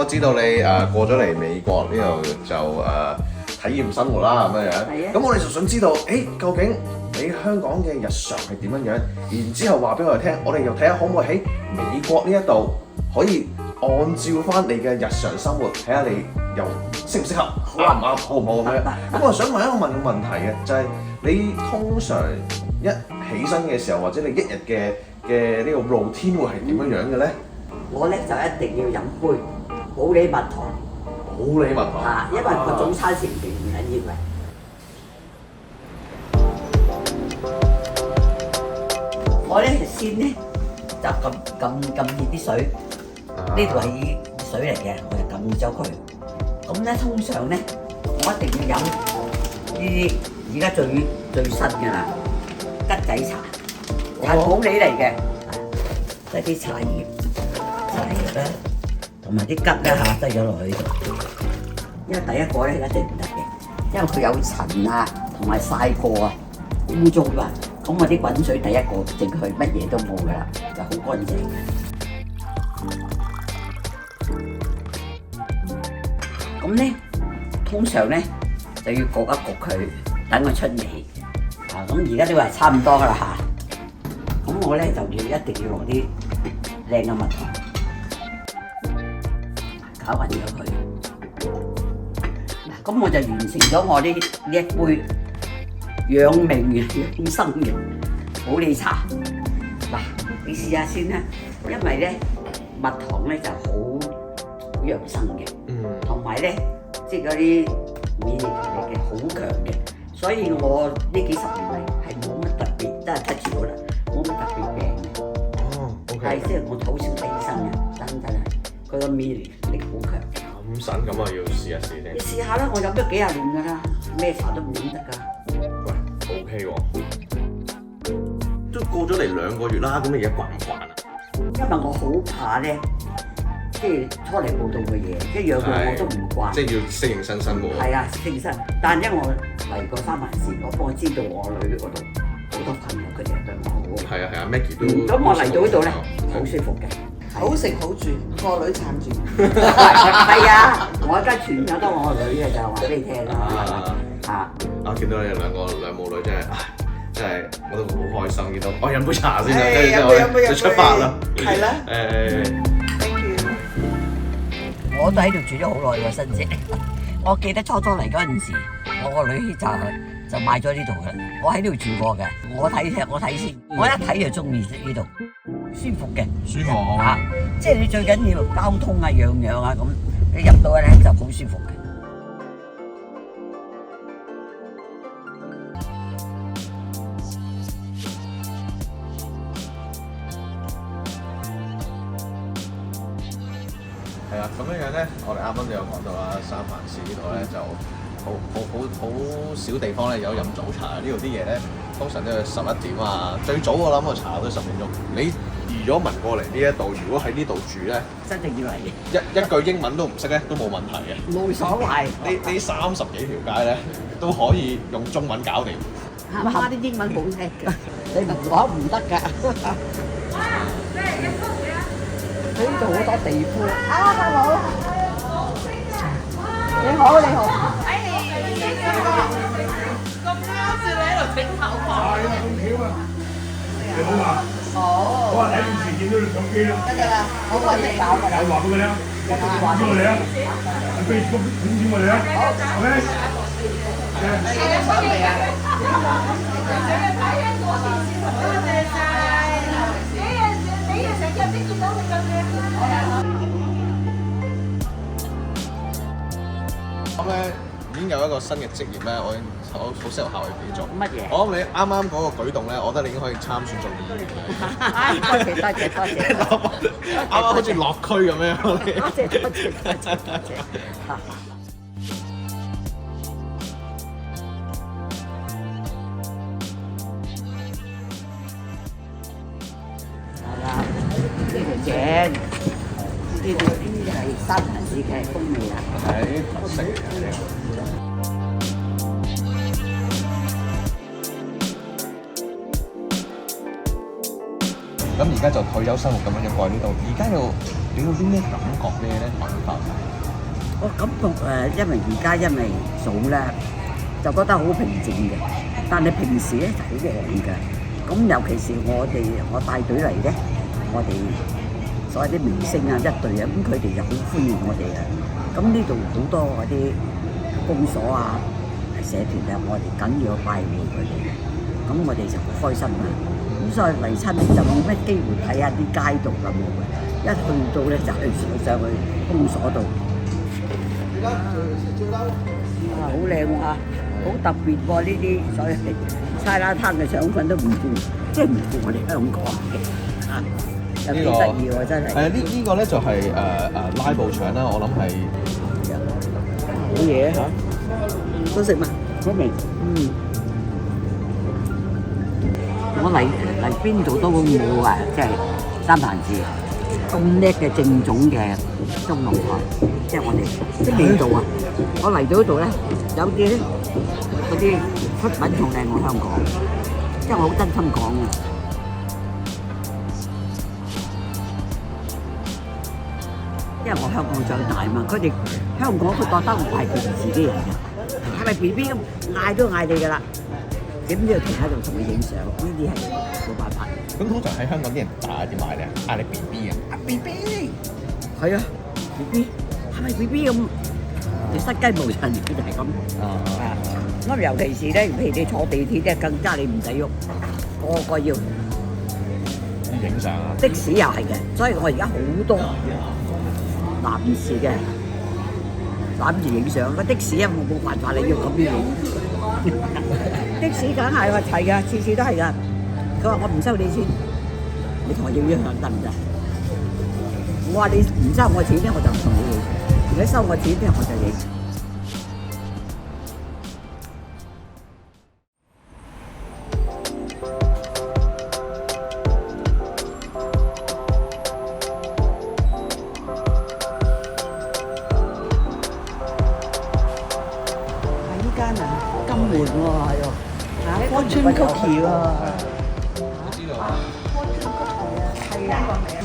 知道你過咗嚟美國呢度就體驗生活啦咁樣樣。係啊咁我哋就想知道，究竟你香港嘅日常係點樣樣？然之後話俾我哋聽，我哋又睇下可唔可以喺美國呢一度可以按照翻你嘅日常生活，睇下你又適唔適合，啱唔啱，好唔好咁樣？咁我想問一個問題嘅，就係你通常一起身嘅時候，或者你一日嘅呢個 routine 會係點樣樣嘅咧？我咧就一定要飲杯普洱蜜糖普洱蜜糖因為個早餐食唔緊要嘅。我咧先咧就撳熱啲水，呢度係熱水嚟嘅，我就撳咗佢。咁咧通常咧，我一定要飲呢啲而家最新嘅啦，桔仔茶，係普洱嚟嘅，一啲茶葉啦，同埋啲桔咧下低咗落去。因為第一個咧一定唔得嘅，因為佢有塵啊，同埋曬過啊，污糟㗎。咁我啲滾水第一個整佢乜嘢都冇㗎啦，就好乾淨嘅。咁咧，通常咧就要焗一焗佢，等佢出味。咁而家都係差唔多㗎啦嚇。咁我咧就要一定要落啲靚嘅蜜糖，攪勻咗佢。嗱，咁我就完成咗我呢一杯養命嘅養生嘅普洱茶。嗱，你試下先啦，因為咧蜜糖咧就好養生嘅，同埋咧即係嗰啲免疫力嘅好強嘅，所以我呢幾十年嚟係冇乜特別，真係咳住啦，冇乜特別病嘅。哦，OK。係即係我好少睇醫生嘅，真係佢個免疫力好強。咁神咁啊，要試一試先你。試下啦，我飲咗幾廿年㗎啦，咩茶都唔飲得㗎。喂，OK 喎。都過咗嚟2個月啦，咁你而家慣唔慣啊？因為我好怕咧，即係初嚟報道嘅嘢，一樣嘅我都唔慣。即係要適應新生活。係啊，適應新。但因為我嚟過三藩市，我知道我女嗰度好多朋友，佢哋對我好。係啊，Maggie 都。咁我嚟到呢度咧，好舒服嘅。好食好住，個女撐住。係啊，我而家全有得我個女嘅就話俾你聽啦。啊！見到你哋兩母女真係我都好開心，見到我飲杯茶先啦，跟住之後就出發啦。係啦。Thank you。我都喺度住咗好耐喎，新姐。我記得初嚟嗰陣時，我個女就買咗呢度嘅，我喺呢度住過嘅。我睇先，我一睇就中意呢度，舒服嘅。舒服。即係你最緊要交通啊，樣樣啊咁，你入到去咧就好舒服嘅。係啊，咁樣樣咧，我哋啱啱都有講到啦，三藩市呢度咧就好少地方咧有飲早茶，呢度啲嘢咧通常都要11點啊，最早我諗個茶都10點鐘。你移咗民過嚟呢一度，如果喺呢度住咧，真正要嚟一句英文都唔識咧，都冇問題嘅。冇所謂。呢30幾條街咧都可以用中文搞掂。媽啲英文好聽㗎，你唔講唔得㗎。佢呢度好多地鋪。hello。你好，你好。咁啱先你喺度整頭髮。係啊，咁巧啊！你好嘛？哦。我話睇電視見到你手機啦。得㗎啦，我揾你搞㗎啦。我話俾佢聽，通知我哋啊，Facebook 通知我哋啊，OK？你嘅手未啊？多謝晒。你成日都見到你咁樣。咁咧已經有一個新嘅職業咧，我已經好適合考慮俾做。乜嘢？我諗你啱啱嗰個舉動咧，我覺得你已經可以參選做議員嘅。多謝。啱啱好似落區咁樣。多謝。係啦，呢條正，呢啲係三藩市嘅風味啊。係特色嚟嘅。咁而家就退休生活咁樣過嚟呢度，而家又俾到啲咩感覺俾你咧？文化我感覺因為而家因為早咧，就覺得好平靜嘅，但係平時咧就好旺嘅。咁尤其是我帶隊嚟咧，我哋所謂啲明星啊一隊啊，咁佢哋就好歡迎我哋啊。咁呢度好多嗰啲公所啊、社團啊，我哋緊要拜會佢哋嘅，咁我哋就好開心啊。咁所以嚟親就冇乜機會睇下啲街道咁冇嘅，一去到咧就去上去公所度。好靚喎，好特別喎呢啲，所以沙拉灘嘅腸粉都唔負，即係唔負我哋香港嘅啊，有幾得意喎真係。呢個咧就係拉布腸啦，我諗係好嘢嚇，好食嘛？好味。我嚟邊度都冇啊，即係三藩市咁叻嘅正宗嘅中農菜，即係我哋啲味道啊！我嚟到呢度咧，有啲咧嗰啲出品仲靚過香港，即係我好真心講嘅。因為我香港長大嘛，佢哋香港佢覺得我係佢哋自己人嘅，係咪 B B 咁嗌都嗌你㗎啦？點都要停喺度同佢影相，呢啲係冇辦法。咁通常喺香港啲人打點嗌咧？嗌你 B B 啊！B B 係啊 ，B B 係咪 B B 咁？你失雞無神，佢就係咁。咁尤其是咧，譬如你坐地鐵咧，更加你唔使喐，個個要影相啊！的士又係嘅，所以我而家好多男士嘅攬住影相。個的士啊，我冇辦法，你要咁樣影。的士梗係話係㗎，次次都係㗎。佢話我唔收你錢，你同我影相得唔得？我話你唔收我錢咧，我就唔同你影。如果收我錢咧，我就影。係呢間啊，金門喎係喎，Fortune Cookie 喎。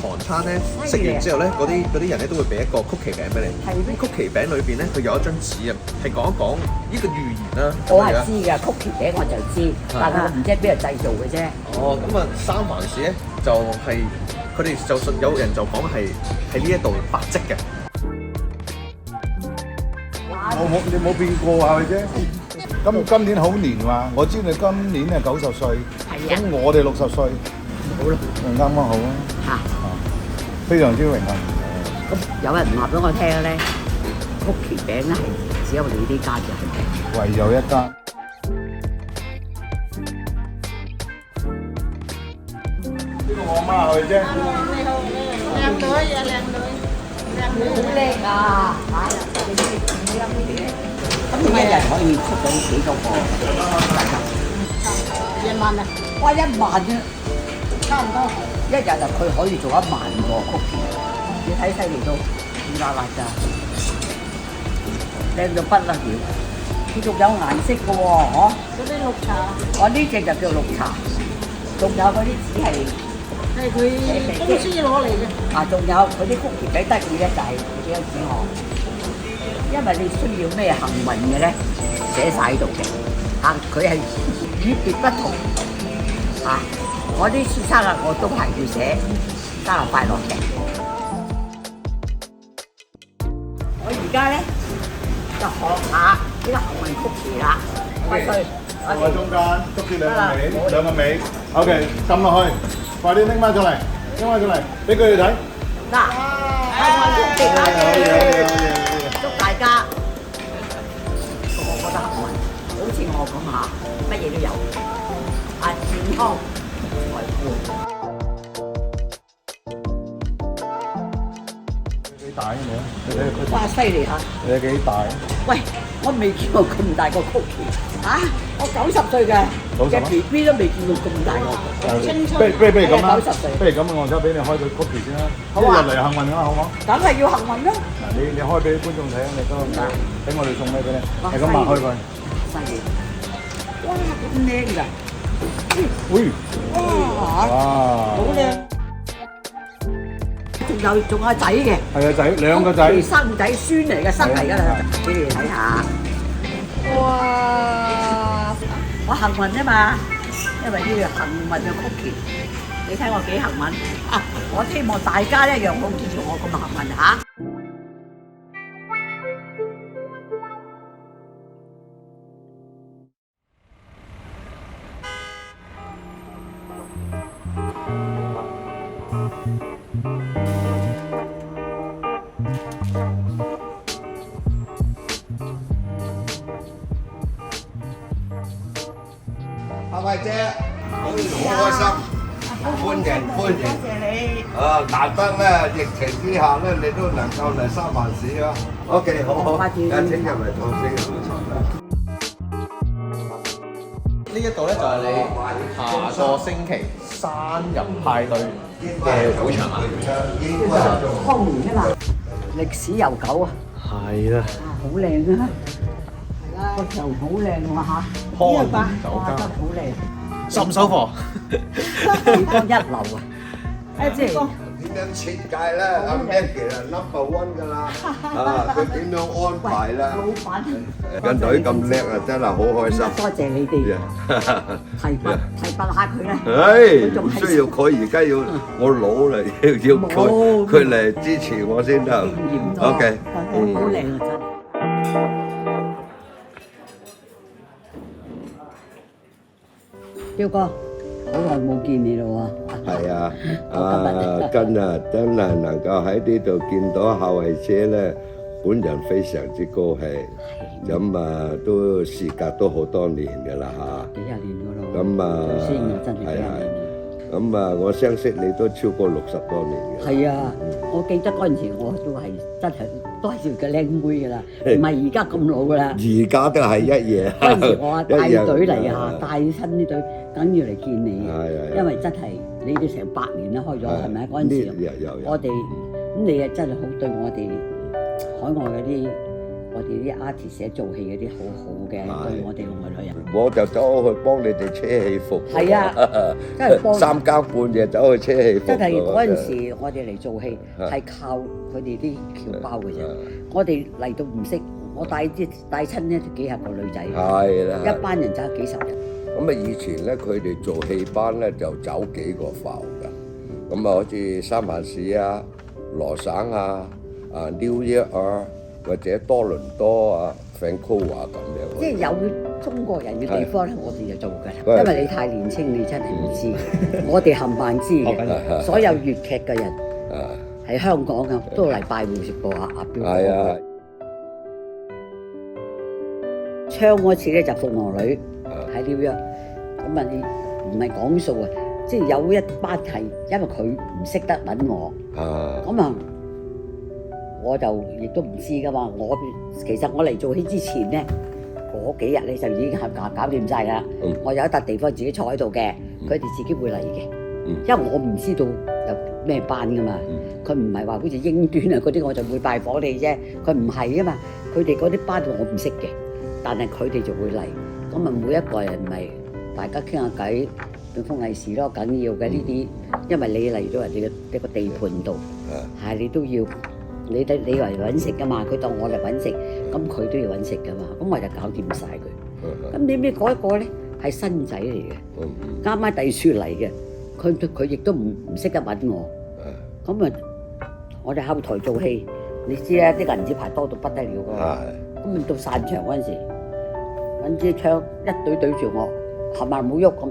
韓餐咧食完之後咧，嗰啲人咧都會俾一個曲奇餅俾你。係咩？曲奇餅裏邊咧，佢有一張紙啊，係講一講呢個預言啦。我係知㗎，曲奇餅我就知，但係我唔知係邊度製造嘅啫。哦，咁啊，三藩市咧就係佢哋就信有人就講係喺呢一度發跡嘅。你冇變過係咪啫？今年好年話，我知你今年係90歲，係啊咁我哋60歲，好啦，啱啱好啊！嚇，非常之榮幸。咁有人話俾我聽咧，曲奇餅咧係只有你呢間嘅係咪？唯有一間。呢個我媽係咪啫？靚女啊，靚女，靚女。好叻啊！咁一日可以出到幾多個？1萬啊，哇！1萬啫，差唔多。一日就佢可以做1萬個曲奇，你睇犀利到熱辣辣㗎，靚到不得了。佢仲有顏色嘅喎，嗬！嗰啲綠茶我呢隻就叫綠茶，仲有嗰啲紙係係佢公司攞嚟嘅。啊，仲有嗰啲曲奇餅得意咧，就係幾張紙項，因為你需要咩幸運嘅咧，寫晒喺度嘅。啊，佢係與別不同。啊，我啲生日我都係要寫生日快樂嘅。我而家咧就學下呢個幸運曲奇啦，快脆。放喺中間，捉住兩個尾，OK，撳落去，快啲拎翻出嚟，俾佢哋睇。嗱，幸運曲奇啦！祝大家個個覺得幸運，好似我咁嚇，乜嘢都有，啊健康財富。幾大你啊？你睇佢，哇！犀利嚇！你睇幾大？喂，我未見過咁大個曲奇嚇！我90歲嘅90 B B 都未見過咁大個。不如咁啦90歲，不如咁啊！我而家俾你開對曲奇先啦，好啊一日嚟幸運㗎嘛，好唔好？梗係要幸運啦！嗱，你開俾觀眾睇啊！你嗰個俾我哋送咩俾你？哇係咁擘開佢。犀利！哇，咁靚㗎！喂！哇！哇！好靚！仲仲有仔嘅，係啊仔，兩個仔。生仔孫嚟嘅，生嚟㗎啦，俾你睇下。哇！我幸運啊嘛，因為呢個幸運嘅cookie，你睇我幾幸運啊！我希望大家一樣好似我咁幸運嚇。阿慧姐，好開心，歡迎歡迎。多謝你。難得咧，疫情之下咧，你都能夠嚟三藩市啊。OK，好好，請入嚟坐先，入嚟坐啦。呢一度咧就係你下個星期生日派對嘅會場啊！康年啊嘛，歷史悠久啊。係啦，好靚啊！個場好靚喎嚇，康年哇酒家真係好靚，收唔收貨？地方一流啊！即係點樣設計咧？阿 Maggie 係 number one 㗎啦，佢點樣安排咧？老闆個女咁叻啊，真係好開心。多謝你哋提拔下佢咧。唉，唔需要佢而家要我老啦，要佢嚟支持我先得。OK，好靚啊真係。彪哥，好耐冇見你咯喎！係啊，今日真係能夠喺呢度見到夏慧姐咧，本人非常之高興。咁都時隔都好多年㗎啦嚇。幾廿年㗎咯。咁先啊，真係幾廿年。咁我相識你都超過60多年嘅。係啊，我記得嗰陣時我都係真係都係條嘅靚妹㗎啦，唔係而家咁老㗎啦。而家都係一樣。嗰陣時我帶隊嚟啊，帶親啲隊，梗要嚟見你。係因為真係你哋成100年啦開咗，係咪嗰陣時？我哋咁你啊真係好對我哋海外嗰啲。我哋啲 artist 寫做戲嗰啲好好嘅，對我哋外來人。我就走去幫你哋車戲服。係啊，真係幫。3更半夜走去車戲服。真係嗰陣時，我哋嚟做戲係靠佢哋啲僑胞嘅啫。我哋嚟到唔識，我帶親咧幾十個女仔。係啦。一班人就係幾十人。咁以前咧佢哋做戲班咧就走幾個埠㗎。咁好似三藩市啊、羅省啊、New York 啊。或者多倫多啊、Vancouver 咁樣，即係有中國人嘅地方咧，我哋就做㗎啦。因為你太年青，你真係唔知。我哋冚唪唥知嘅，所有粵劇嘅人喺香港啊，都嚟拜會食過阿彪哥。係啊，唱嗰次咧就鳳凰女喺紐約，咁啊你唔係講數啊，即係有一班係因為佢唔識得揾我，咁啊。我就亦都唔知噶嘛，其實我嚟做戲之前咧，嗰幾日咧就已經係搞掂晒啦。我有一笪地方自己坐喺度嘅，佢哋自己會嚟嘅。因為我唔知道有咩班噶嘛，佢唔係話好似英端啊嗰啲，我就會拜訪你啫。佢唔係啊嘛，佢哋嗰啲班我唔識嘅，但係佢哋就會嚟。咁啊，每一個人咪大家傾下偈，俾封利是咯，緊要嘅呢啲，因為你嚟到人哋嘅一個地盤度，係你都要。你嚟揾食噶嘛？佢當我嚟揾食，咁佢都要揾食噶嘛？咁我就搞掂晒佢。咁點知嗰一個咧係新仔嚟嘅，啱啱遞書嚟嘅，佢亦都唔識得揾我。咁啊，我哋後台做戲，你知啦，啲銀紙牌多到不得了㗎。咁到散場嗰陣時，揾支槍一隊對住我，冚唪唥冇喐咁。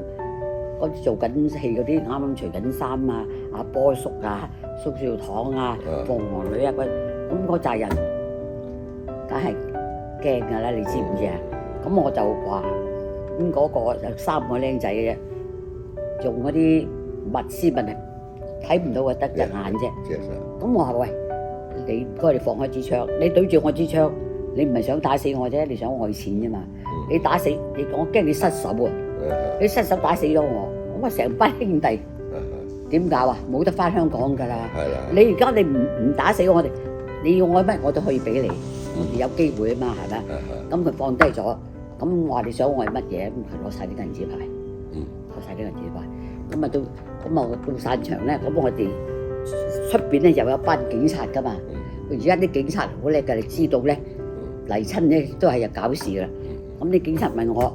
嗰啲做緊戲嗰啲啱啱除緊衫啊，阿波叔啊、蘇少棠啊、鳳凰女啊，咁嗰扎人梗係驚㗎啦，你知唔知啊？咁我就話咁嗰個有3個僆仔嘅啫，用嗰啲物斯文啊，睇唔到啊，得隻眼啫。咁我話喂，你唔該你放開支槍，你對住我支槍，你唔係想打死我啫，你想愛錢啫嘛？你打死你，我驚你失手啊！你失手打死咗我，咁啊成班兄弟點搞啊？冇得翻香港㗎啦！你而家你唔打死我哋，你要我乜我都可以俾你，我哋有機會啊嘛，係咪？咁佢放低咗，咁話你想我係乜嘢？咁佢攞晒啲銀紙牌，攞晒啲銀紙牌，咁啊到散場咧，咁我哋出邊咧又有班警察噶嘛。而家啲警察好叻㗎，你知道咧嚟親咧都係有搞事啦。咁啲警察問我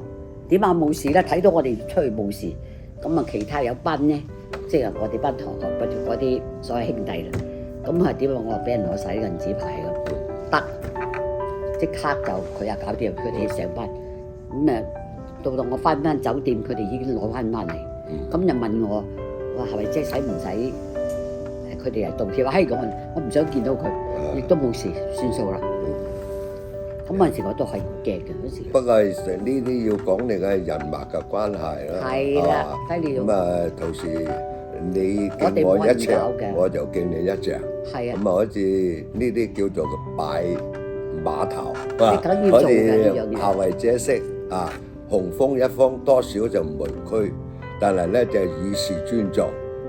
點啊冇事啦，睇到我哋出去冇事，咁啊其他有班咧，即係我哋班同學嗰啲所謂兄弟啦。咁啊點啊？我話俾人攞晒啲銀紙牌咁，得即刻就佢又搞掂，佢哋成班咁啊。到我翻酒店，佢哋已經攞翻嚟，咁就問我話係咪即係使唔使佢哋嚟道歉？話嘿，我唔想見到佢，亦都冇事，算數啦。咁嗰陣時我都係驚嘅嗰時。不過呢啲要講你嘅人脈嘅關係啦。係啦，咁啊，到時你敬我一隻，我就敬你一隻。係啊。咁啊，好似呢啲叫做拜碼頭，你梗要做嘅呢樣嘢。下為者式啊。雄風一方多少就唔屈，但係咧就以示尊重，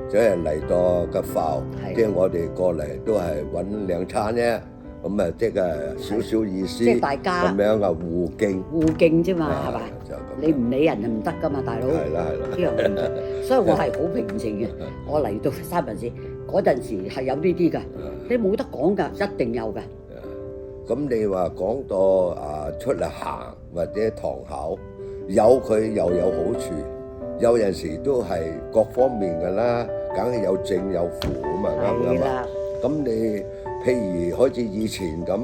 即係嚟到個埠，即係我哋過嚟都係揾兩餐啫，咁啊即係少少意思，即係大家咁樣啊互敬，互敬啫嘛，係嘛？就咁。你唔理人就唔得噶嘛，大佬。係啦，呢樣唔得，所以我係好平靜嘅。我嚟到三藩市嗰陣時係有呢啲㗎，你冇得講㗎，一定有㗎。咁你話講到出嚟行或者堂口。有佢又有好處，有陣時都係各方面㗎啦，梗係有正有負啊嘛，啱唔啱啊？咁你譬如好似以前咁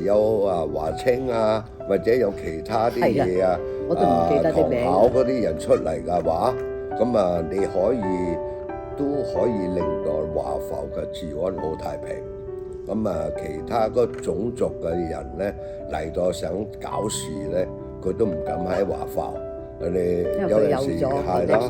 有華清啊，或者有其他啲嘢啊，我都唔記得啲名。堂口嗰啲人出嚟嘅話，咁啊你都可以令到華埠嘅治安好太平。咁啊其他嗰種族嘅人咧嚟到想搞事咧。佢都唔敢喺華埠，你有陣時係啦，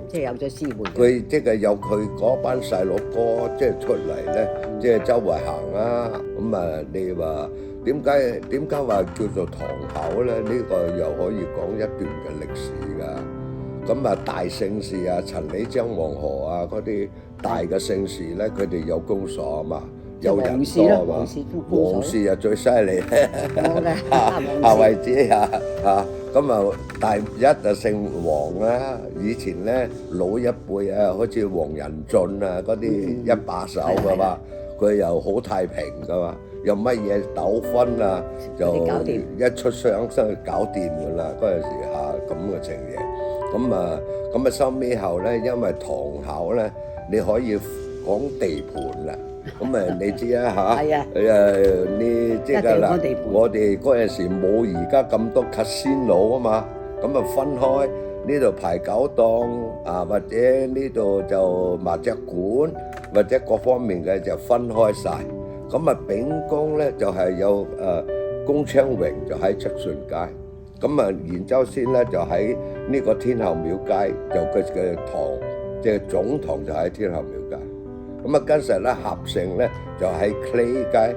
即係有咗師妹。佢即係有佢嗰班細佬哥，即係出嚟咧，即係周圍行啊。咁啊，你話點解話叫做堂口咧？呢個又可以講一段嘅歷史㗎。咁啊，大盛事啊，陳李張黃河啊，嗰啲大嘅盛事咧，佢哋有公所啊嘛。有人多啊嘛，皇室啊最犀利，夏威夷啊咁啊第一就姓黃啦。以前咧老一輩啊，好似黃仁俊啊嗰啲一把手噶嘛，佢又好太平噶嘛，有乜嘢糾紛啊就一出雙身搞掂噶啦。嗰陣時咁嘅情形，咁啊收尾後咧，因為堂口咧你可以講地盤啦。咁你知啊嚇，你即係啦，我哋嗰陣時冇而家咁多 casino 啊嘛，咁啊分開呢度排九檔或者呢度就麻雀館，或者各方面嘅就分開晒。咁啊秉公咧就係有公昌榮就喺七順街，咁啊然之後先咧就喺呢個天后廟街，就佢嘅堂即係總堂就喺天后廟街。咁啊，跟實咧合成咧就喺 Clay 街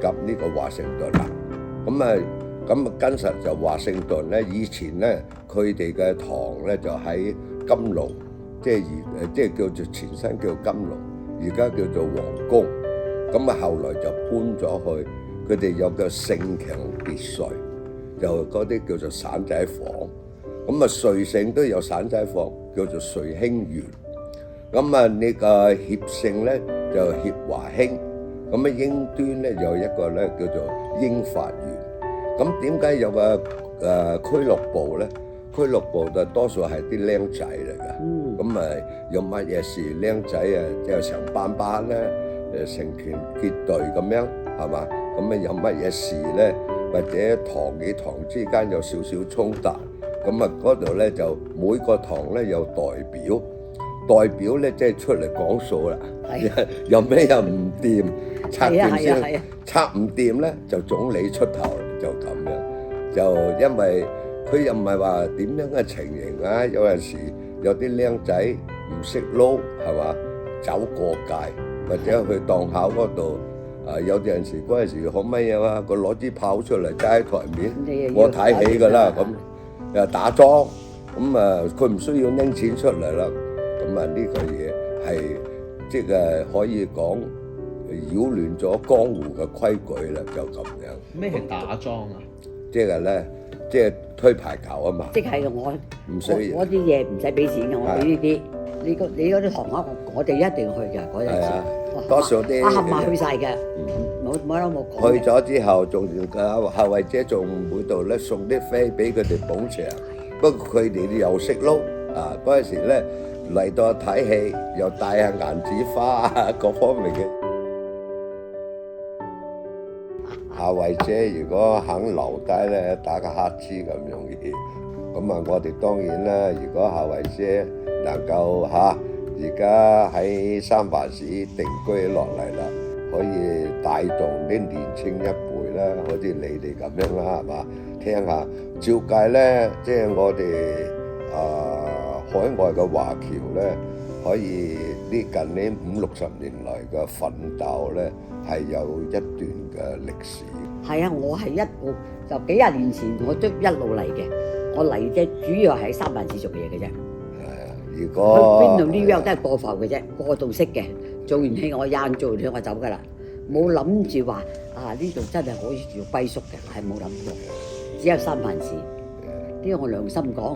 及呢個華盛頓啦。咁啊跟實就華盛頓咧，以前咧佢哋嘅堂咧就喺金龍，即係叫做前身叫金龍，而家叫做皇宮。咁啊後來就搬咗去，佢哋有個盛強別墅，就嗰啲叫做散仔房。咁啊瑞盛都有散仔房，叫做瑞興園。咁啊，呢個協盛咧就協華興，咁啊英端咧有一個咧叫做英法園。咁點解有個俱樂部咧？俱樂部就多數係啲僆仔嚟㗎。咁啊有乜嘢事，僆仔啊就成班咧成團結隊咁樣係嘛？咁啊有乜嘢事咧，或者堂與堂之間有少少衝突，咁啊嗰度咧就每個堂咧有代表咧即係出嚟講數啦，有咩又唔掂，拆掂先，拆唔掂咧就總理出頭，就咁樣。就因為佢又唔係話點樣嘅情形啊，有陣時有啲僆仔唔識撈係嘛，走過界或者去檔口嗰度有陣時嗰陣時學乜嘢啊，佢攞支炮出嚟揸喺台面，我睇起㗎啦，咁又打莊，咁佢唔需要拎錢出嚟啦。咁呢個嘢係即係可以講擾亂咗江湖嘅規矩啦，就咁樣。咩係打莊啊？即係咧，即係推排球啊嘛。即係我啲嘢唔使俾錢嘅，我俾呢啲。你嗰啲堂口我哋一定去㗎嗰陣時。多數啲我冚埋去晒嘅，冇冇講去咗之後，仲個後衞姐仲每度咧送啲飛俾佢哋捧場。不過佢哋又識撈啊！嗰陣時咧嚟到睇戲，又帶下銀紙花啊，各方面嘅。夏慧姐如果肯留低咧，打個乞嗤咁容易。咁啊，我哋當然啦，如果夏慧姐能夠而家喺三藩市定居落嚟啦，可以帶動啲年青一輩啦，好似你哋咁樣啦，係嘛？聽下，照計咧，即係我哋海外嘅華僑咧，可以呢近呢50-60年來嘅奮鬥咧，係有一段嘅歷史。係啊，我係一路就幾廿年前我都一路嚟嘅，我嚟啫主要係喺三藩市做嘢嘅啫。如去果邊度呢樣都係過埠嘅啫，過渡式嘅。做完戲我做完戲我走㗎啦，冇諗住話呢度真係可以做歸宿嘅，係冇諗過，只有三藩市。呢個我良心講。